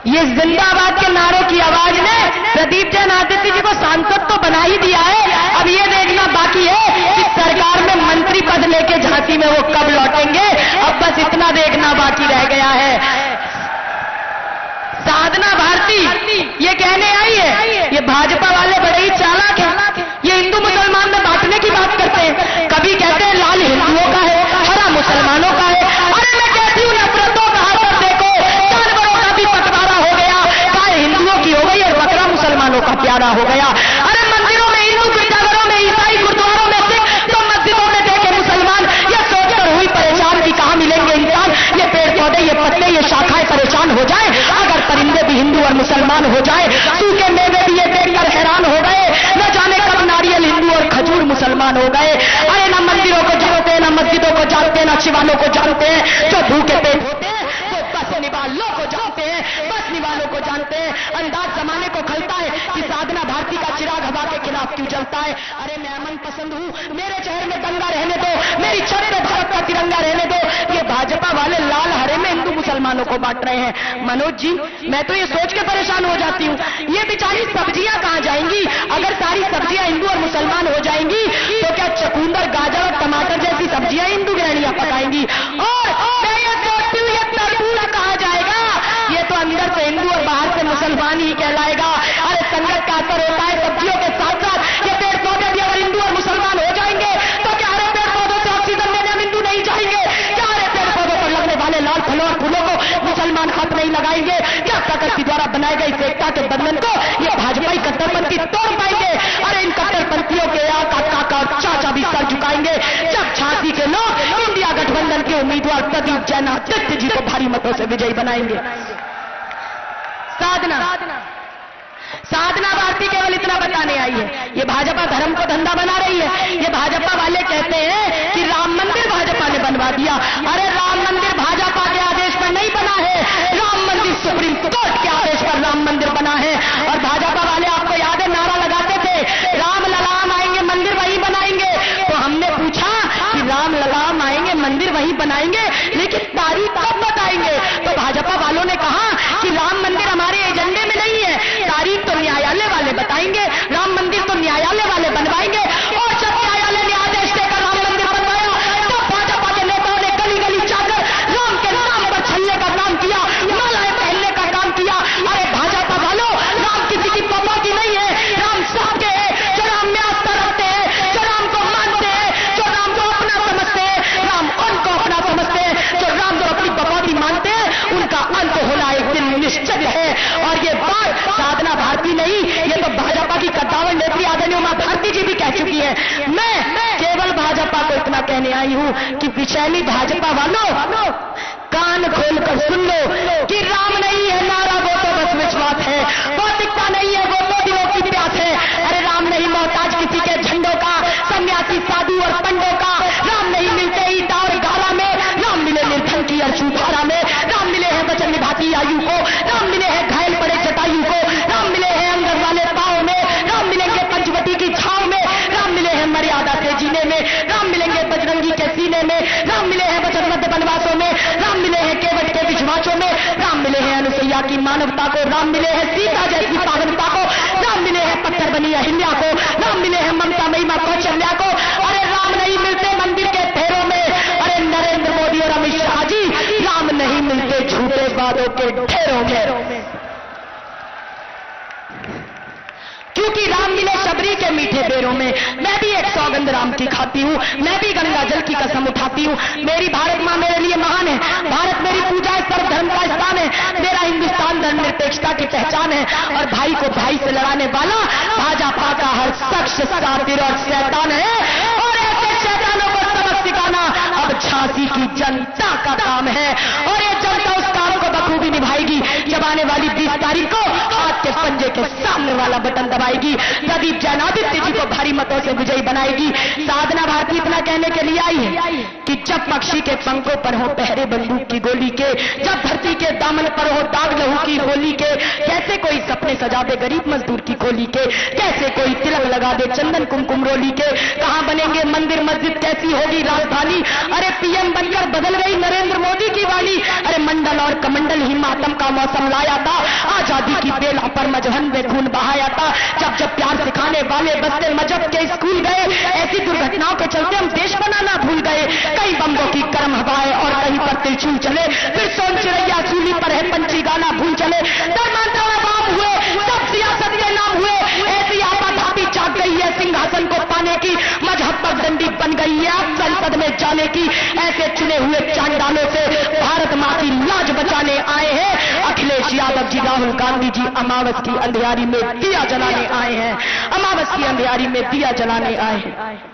ये जिंदाबाद के नारे की आवाज ने प्रदीप जैन आदित्य जी को सांसद तो बना ही दिया है। अब ये देखना बाकी है कि सरकार में मंत्री पद लेके झांसी में वो कब लौटेंगे। अब बस इतना देखना बाकी रह गया है। साधना भारती ये कहने आई है, ये भाजपा वाले बड़े ही चालाक हैं। ये हिंदू मुसलमान में बांटने की बात करते हैं। कभी कहते हैं लाल हिंदुओं का है, हरा मुसलमानों का है। अरे मैं कहती हूँ नफरतों का हाथ देखो, जानवरों का भी बंटवारा हो गया। गाय हिंदुओं की हो गई और बकरा मुसलमानों का प्यारा हो गया। अरे मंदिरों में हिंदू, गिरजाघरों में ईसाई, गुरुद्वारों में सिख, तो मस्जिदों में देखे मुसलमान। ये सोचकर हुई परेशान कि कहां मिलेंगे इंसान। ये पेड़ पौधे, ये पत्ते, ये शाखाएं परेशान हो जाए अगर परिंदे भी हिंदू और मुसलमान हो जाए। सूखे मेवे भी ये देखकर हैरान हो गए, न जाने कब नारियल हिंदू और खजूर मुसलमान हो गए। अरे ना मंदिरों को जानते हैं, ना मस्जिदों को जानते हैं, ना शिवालों को जानते हैं। जो भूखे पेट होते हैं वो बस निवालों को जानते हैं, बस निवालों को जानते हैं। अंदाज जमाने को खलता है कि साधना भारती का चिराग हवा के खिलाफ क्यों जलता है। अरे मैं अमन पसंद हूं, मेरे शहर में दंगा रहने दो, मेरी छत पे भारत का तिरंगा रहने दो। ये भाजपा वाले लाल हरे में हिंदू मुसलमानों को बांट रहे हैं। मनोज जी, मैं तो ये सोच के परेशान हो जाती हूँ, ये बेचारी सब्जियां कहां जाएंगी। अगर सारी सब्जियां हिंदू और मुसलमान हो जाएंगी तो क्या चकुंदर, गाजर और टमाटर जैसी सब्जियां हिंदू गृहणियां पकाएंगी। और मैं ये सोचती हूँ ये तरबूज कहां जाएगा। ये तो अंदर से हिंदू और बाहर से मुसलमान ही कहलाएगा। अरे संगत का असर होता है सब्जियों के साथ साथ। ये पेड़ पौधे भी अगर हिंदू और मुसलमान हो जाएंगे तो क्या हरे पेड़ पौधों से ऑक्सीजन लेने हम हिंदू नहीं जाएंगे। क्या हरे पेड़ पौधों पर लगने वाले लाल फलों और फूलों को मुसलमान हाथ नहीं लगाएंगे। क्या प्रकृति द्वारा बनाए गए इस एकता के बंधन को ये भाजपाई कट्टरपंथी तोड़ पाएंगे। अरे इन कट्टरपंथियों के काका और चाचा भी सर झुकाएंगे जब झांसी के लोग इंडिया गठबंधन के उम्मीदवार प्रदीप जैन आदित्य जी को भारी मतों से विजयी बनाएंगे। साधना भारती केवल इतना बताने आई है, ये भाजपा धर्म को धंधा बना रही है। ये भाजपा वाले कहते हैं कि राम मंदिर भाजपा ने बनवा दिया। अरे राम मंदिर भाजपा के आदेश पर नहीं बना है, राम मंदिर सुप्रीम कोर्ट के आदेश पर राम मंदिर बना है। और भाजपा वाले आपको याद है नारा लगाते थे राम ललाम आएंगे मंदिर वहीं बनाएंगे। तो हमने पूछा कि राम ललाम आएंगे मंदिर वहीं बनाएंगे, लेकिन तारीख कब बताएंगे। तो भाजपा वालों ने कहा कि राम मंदिर हमारे एजेंडे में नहीं है, तारीख तो न्यायालय वाले बताएंगे, राम मंदिर तो न्यायालय वाले बनवाएंगे। और जब न्यायालय ने आदेश देकर राम मंदिर बनवाया तो भाजपा के नेताओं ने गली गली जाकर राम के नाम पर छलने का काम किया, मालाएं पहनने का काम किया। अरे भाजपा वालों, राम किसी की पापा की नहीं है, राम सबके है। जो राम में आस्था रखते हैं, जो राम को मानते हैं, जो राम को अपना समझते हैं, राम उनको अपना समझते हैं। जो राम को अपनी पापा की मानते हैं उनका अंत होना एक दिन निश्चित है। और ये बात साधना भारती नहीं, ये तो भाजपा की कद्दावर नेत्री आदरणीय उमा भारती जी भी कह चुकी है। मैं केवल भाजपा को इतना कहने आई हूं कि विषैली भाजपा वालों कान खोलकर सुन लो कि राम नहीं है नारा, वो तो बस विश्वास है। भौतिकता नहीं है, वो तो दिलों की प्यास है। अरे राम नहीं मोहताज किसी के झंडों का, सन्यासी साधु और पंडों का। राम नहीं मिलते ईटा और गारा में, राम मिले निर्धन की अरशुधारा में। राम मिले हैं वचन निभाती आयु को, राम मिले हैं घायल पड़े जटायु को। राम मिले हैं अंगर वाले पांव में, राम मिलेंगे पंचवटी की छाव में। राम मिले हैं मर्यादा से जीने में, राम मिलेंगे बजरंगी के सीने में। राम मिले हैं वचनबद्ध वनवासों में, राम मिले हैं केवट के विश्वासों में। राम मिले हैं अनुसैया की मानवता को, राम मिले हैं सीता जैसी पावनता को। राम मिले हैं पत्थर बनी अहिल्या को, राम मिले हैं ममता महिमा कौशल्या को। अरे राम नहीं मिलते मंदिर के फेरों में। अरे नरेंद्र मोदी और अमित शाह जी, राम नहीं मिलते झूठे वादों के ढेरों में। क्योंकि राम मिले शबरी के मीठे बेरों में। मैं भी एक सौगंध राम की खाती हूँ, मैं भी गंगा जल की कसम उठाती हूँ। मेरी भारत माँ मेरे लिए महान है, भारत मेरी पूजा है, सर्व धर्म का स्थान है। मेरा हिंदुस्तान धर्मनिरपेक्षता की पहचान है। और भाई को भाई से लड़ाने वाला भाजपा का हर शख्स सातिर और शैतान है। और ऐसे शैतानों को सबक सिखाना अब झांसी की जनता का काम है। और ये जनता उस काम को बखूबी निभाएगी जब आने वाली 20 तारीख को हाथ आपके पंजे के सामने वाला बटन दबाएगी, प्रदीप जैनादित्य जी को भारी मतों से विजयी बनाएगी। साधना भारती इतना कहने के लिए आई है कि जब पक्षी के पंखों पर हो पहरे बंदूक की गोली के, जब धरती के दामन पर हो दाग लहू की होली के, कैसे कोई सपने सजा दे गरीब मजदूर की खोली के, कैसे कोई तिलक लगा दे चंदन कुमकुम रोली के, कहां बनेंगे मंदिर मस्जिद, कैसी होगी राजधानी। अरे पीएम बनकर बदल गई नरेंद्र मोदी की वाली। अरे मंडल और कमंडल ही मातम का मौसम लाया था, आजादी की बेला पर मजहन में खून बहाया था। जब जब प्यार सिखाने वाले बस्ते मजहब के स्कूल गए, ऐसी दुर्घटनाओं के चलते हम देश बनाना भूल गए। कई बम्बों की गर्म हवाएं और कहीं पर त्रिशूल चले, फिर सोन चिड़ैया सूली पर है पंछी गाना भूल चले। बाम हुए, सब सियासत के नाम हुए, ऐसी आपाधापी जाग गई है सिंहासन को पाने की, मजहब पर दंडी बन गई है आप संसद में जाने की। ऐसे चुने हुए चांडालों से भारत माँ की लाज बचाने आए हैं अखिलेश यादव जी, राहुल गांधी जी अमावस की अंधियारी में दिया जलाने आए हैं, अमावस की अंधियारी में दिया जलाने आए हैं।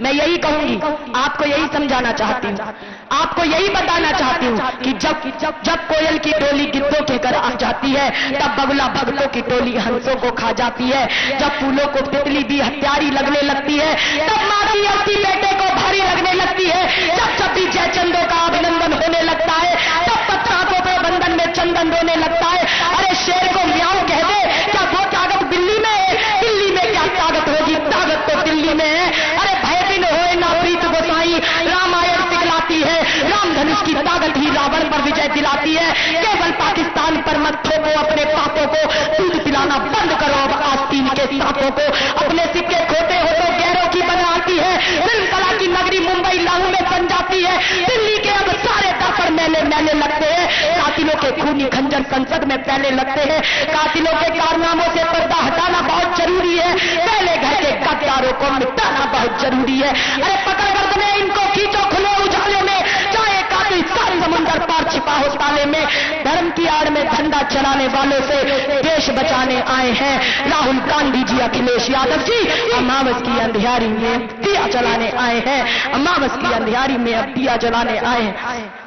मैं यही कहूंगी, आपको यही समझाना चाहती हूँ, आपको यही बताना चाहती हूँ कि जब कोयल की टोली गिद्धों के घर आ जाती है, तब बगुला भक्तों की टोली हंसों को खा जाती है। जब फूलों को तितली भी हत्यारी लगने लगती है, तब माँ की अर्थी बेटे को भारी लगने लगती है। जब भी जयचंदों का अभिनंदन होने लगता है, तब पत्राकों पे बंधन में चंदन रोने लगता है। अरे शेर को म्याऊं कह दे, क्या वो ताकत दिल्ली में है? दिल्ली में क्या ताकत होगी? ताकत तो दिल्ली में है। अरे भय बिन होए ना प्रीत गोसाई, रामायण सिखलाती है, रामधनुष की ताकत ही रावण पर विजय दिलाती है। केवल पाकिस्तान पर मत थोपो अपने पापों को, दूध पिलाना बंद करो अब आस्तीन के सांपों को। अपने सिक्के खोटे हो तो गैरों की बनाती है, फिल्म कला की नगरी मुंबई लाहू में बन जाती है। दिल्ली के अब सारे दफ्तर मेले मेले लगते हैं, कातिलों के खूनी खंजर संसद में पहले लगते हैं। कातिलों के कारनामों से पर्दा हटाना बहुत जरूरी है, पहले घर के गद्दारों को मिटाना बहुत जरूरी है। अरे पकड़ कर तुम्हें इनको खींचो खुले उजाले में, चाहे कातिल सात समुंदर पार छिपा हो ताले में। धर्म की आड़ में धंधा चलाने वालों से देश बचाने आए हैं राहुल गांधी जी, अखिलेश यादव जी अमावस की अंधियारी में दिया जलाने आए हैं, अमावस की अंधियारी में अब दिया जलाने आए हैं।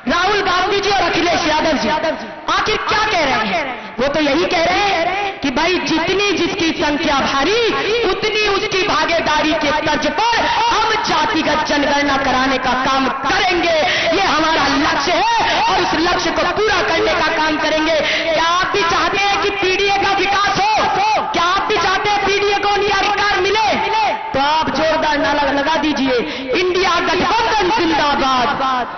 राहुल गांधी जी और अखिलेश यादव जी आखिर क्या कह रहे हैं? वो तो यही कह रहे हैं कि भाई जितनी जिसकी संख्या भारी उतनी उसकी भागीदारी के तर्ज पर हम जातिगत जनगणना कराने का काम करेंगे। ये हमारा लक्ष्य है और उस लक्ष्य को पूरा करने का काम करेंगे। क्या आप भी चाहते हैं कि पीडीए का विकास हो? क्या आप भी चाहते हैं पीडीए को न्यायाधिकार मिले? तो आप जोरदार नारा लगा दीजिए, इंडिया गठबंधन जिंदाबाद।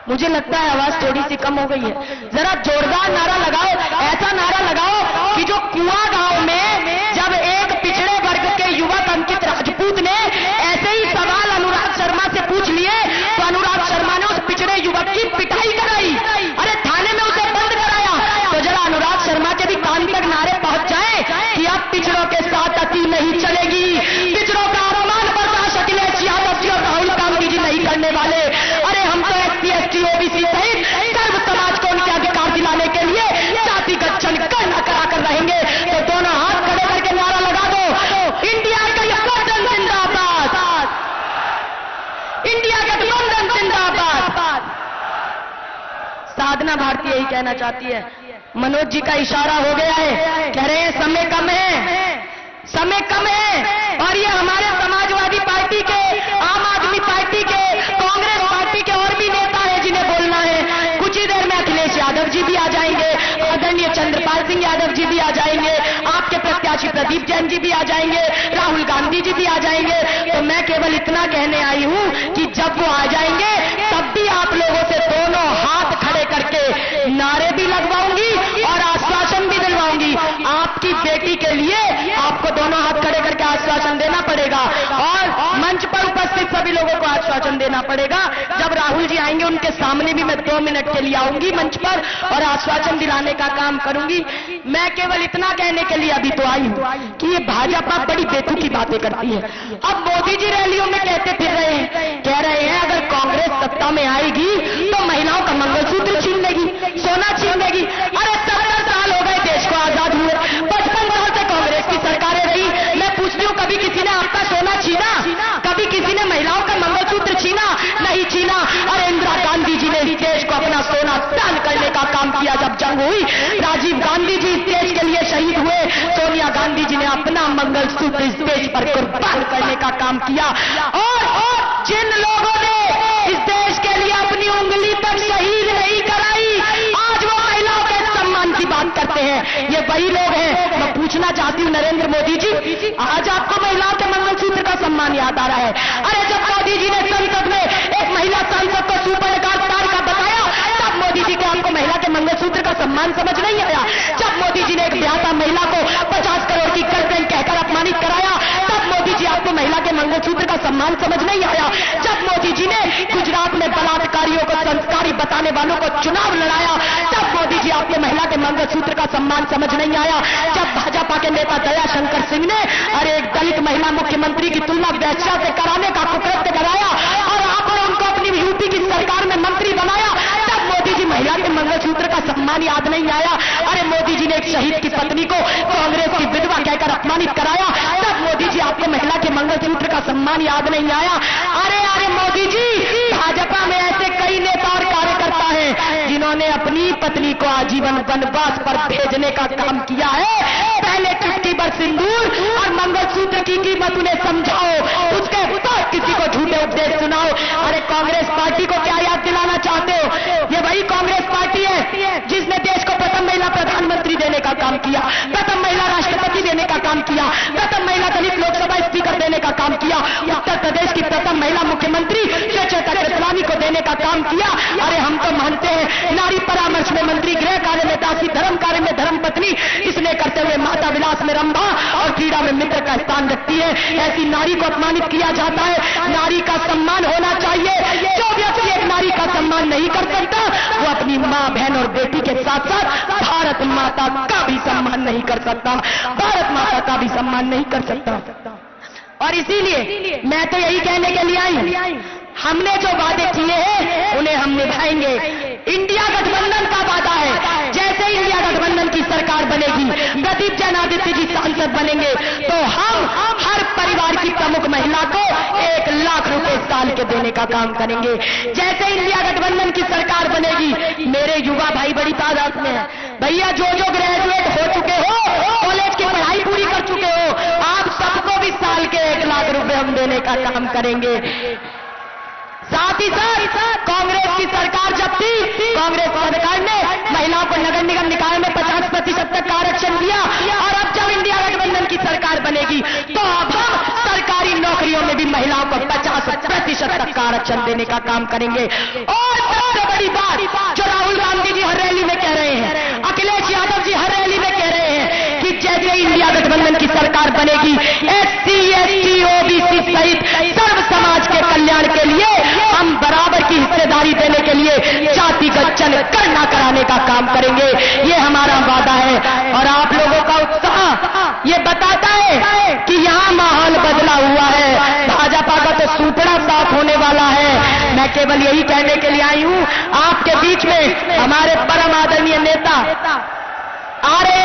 मुझे लगता है आवाज थोड़ी सी कम हो गई है, जरा जोरदार नारा लगाओ, ऐसा नारा लगाओ कि जो कुआं गांव में जब एक पिछड़े वर्ग के युवक अंकित राजपूत ने ऐसे ही सवाल अनुराग शर्मा से पूछ लिए, तो अनुराग शर्मा ने उस पिछड़े युवक की पिटाई कराई। अरे थाने में उसे बंद कराया। तो जरा अनुराग शर्मा के भी कान तक नारे पहुंच जाए कि अब पिछड़ों के साथ अति नहीं चलेगी, पिछड़ों का अपमान बर्दाश्त अखिलेश यादव जी और राहुल गांधी जी नहीं करने वाले। अरे हम तो एससी एसटी ओबीसी सहित सर्व समाज को उनके अधिकार दिलाने के लिए जातिगत जनगणना करा कर रहेंगे। तो दोनों हाथ खड़े करके नारा लगा दो, इंडिया गठबंधन जिंदाबाद, इंडिया गठबंधन जिंदाबाद। साधना भारती यही कहना चाहती है। मनोज जी का इशारा हो गया है, कह रहे हैं समय कम है, समय कम है। और ये हमारे समाजवादी पार्टी के, आम आदमी पार्टी के, कांग्रेस पार्टी के और भी नेता हैं जिन्हें बोलना है। कुछ ही देर में अखिलेश यादव जी भी आ जाएंगे, आदरणीय चंद्रपाल सिंह यादव जी भी आ जाएंगे, आपके प्रत्याशी प्रदीप जैन जी भी आ जाएंगे, राहुल गांधी जी भी आ जाएंगे। तो मैं केवल इतना कहने आई हूं कि जब वो आ जाएंगे तब भी आप लोगों से दोनों हाथ खड़े करके नारे भी लगवाऊंगी और आश्वासन भी दिलवाऊंगी। आपकी बेटी के लिए आपको दोनों हाथ खड़े करके आश्वासन देना पड़ेगा और मंच पर उपस्थित सभी लोगों को आश्वासन देना पड़ेगा। जब राहुल जी आएंगे उनके सामने भी मैं 2 मिनट के लिए आऊंगी मंच पर और आश्वासन दिलाने का काम करूंगी। मैं केवल इतना कहने के लिए अभी तो आई हूं कि ये भाजपा बड़ी बेतुकी बातें करती है। अब मोदी जी रैलियों में कहते फिर रहे हैं, कह रहे हैं अगर कांग्रेस सत्ता में आएगी तो महिलाओं का मंगलसूत्र छीन लेगी, सोना छीन लेगी। अरे 70 साल हो गए देश को आजाद हुए, 55 साल से कांग्रेस की सरकारें रही। मैं पूछती हूँ कभी किसी ने आपका सोना छीना? कभी किसी ने महिलाओं का मंगलसूत्र छीना? नहीं छीना। अरे इंदिरा गांधी जी ने इस देश को अपना सोना दान करने का काम किया जब जंग हुई, राजीव गांधी जी इस देश के लिए शहीद हुए, सोनिया गांधी जी ने अपना मंगलसूत्र इस देश पर कुर्बान करने का काम किया। और जिन लोगों ने इस देश के लिए अपनी उंगली तक शहीद नहीं कराई, आज वो महिलाओं के सम्मान की बात करते हैं, ये वही लोग हैं। मैं पूछना चाहती हूँ नरेंद्र मोदी जी, आज आपको महिलाओं के मंगलसूत्र का सम्मान याद आ रहा है? अरे जब मोदी जी ने संसद में एक महिला सांसद को सुपर स्टार का बताया, तब मोदी जी के आपको महिला के मंगलसूत्र का सम्मान समझ नहीं आया? जब मोदी जी ने एक ब्याता महिला को 50 करोड़ की गर्लफ्रेंड कहकर अपमानित कराया, तब मोदी जी आपको महिला के मंगलसूत्र का सम्मान समझ नहीं आया? जब मोदी जी ने गुजरात में बलात्कारियों को संस्कारी बताने वालों को चुनाव लड़ाया, तब मोदी जी आपको महिला के मंगलसूत्र का सम्मान समझ नहीं आया? जब भाजपा के नेता दया शंकर सिंह ने अरे एक दलित महिला मुख्यमंत्री की तुलना वैश्या से कराने का कुकृत्य कराया और आपने उनको अपनी यूपी की सरकार में मंत्री बनाया, तब मोदी जी महिला के मंगलसूत्र का सम्मान याद नहीं आया? अरे मोदी जी ने एक शहीद की पत्नी को कांग्रेस की विधवा कहकर अपमानित कराया, तब मोदी जी आपको महिला के मंगलसूत्र का सम्मान याद नहीं आया? अरे मोदी जी, भाजपा में ऐसे कई नेता और कार्यकर्ता हैं जिन्होंने अपनी पत्नी को आजीवन वनवास पर भेजने का काम किया है। पहले चुटकी भर सिंदूर और मंगलसूत्र की कीमत उन्हें समझाओ, उसके बाद किसी को झूठे उपदेश सुनाओ। अरे कांग्रेस पार्टी को क्या याद दिलाना चाहते हो? ये वही कांग्रेस पार्टी है जिसने देश को प्रथम महिला प्रधानमंत्री देने का काम किया, प्रथम महिला राष्ट्रपति देने का काम किया, प्रथम महिला दलित लोकसभा स्पीकर देने का काम किया, उत्तर प्रदेश की प्रथम महिला मुख्यमंत्री सुचेता कृपलानी को देने का काम किया। अरे हम तो मानते हैं नारी परामर्श में मंत्री, गृह कार्य में दासी, धर्म कार्य में धर्म पत्नी, इसने करते हुए माता विलास में रंभा और क्रीड़ा में मित्र का स्थान रखती है। ऐसी नारी को अपमानित किया जाता है। नारी का सम्मान होना चाहिए। जो व्यक्ति एक नारी का सम्मान नहीं कर सकता, वो अपनी माँ, बहन और बेटी के साथ साथ भारत माता का भी सम्मान नहीं कर सकता, भारत माता का भी सम्मान नहीं कर सकता। और इसीलिए मैं तो यही कहने के लिए आई, हमने जो वादे किए हैं उन्हें हम निभाएंगे। इंडिया गठबंधन का वादा है, जैसे इंडिया गठबंधन की सरकार बनेगी, प्रदीप जैनादित्य जी सांसद बनेंगे, तो हम हर परिवार की प्रमुख महिला को 1 लाख रुपए साल के देने का काम करेंगे। जैसे इंडिया गठबंधन की सरकार बनेगी, मेरे युवा भाई बड़ी तादाद में है भैया, जो ग्रेजुएट हो चुके हो, कॉलेज की पढ़ाई पूरी कर चुके हो, आप सबको भी साल के 1 लाख रुपए हम देने का काम करेंगे। साथ ही साथ कांग्रेस की सरकार जब थी, कांग्रेस सरकार ने महिलाओं को नगर निगम निकाय में 50% तक आरक्षण दिया, और अब जब इंडिया गठबंधन की सरकार बनेगी तो अब हम सरकारी नौकरियों में भी महिलाओं को 50% तक का आरक्षण देने का काम करेंगे। और सबसे बड़ी बात जो राहुल गांधी जी हर रैली में कह रहे हैं, अखिलेश यादव जी हर रैली में कह रहे हैं कि जैसे इंडिया गठबंधन की सरकार बनेगी, SC, ST, OBC सहित सर्व समाज के कल्याण के लिए हम बराबर की हिस्सेदारी देने के लिए जातिगत जनगणना कराने का काम करेंगे। ये हमारा वादा है। और आप लोगों का उत्साह ये बताता है कि यहाँ माहौल बदला हुआ है, भाजपा का तो सूपड़ा साफ होने वाला है। मैं केवल यही कहने के लिए आई हूँ, आपके बीच में हमारे परम आदरणीय नेता आ रहे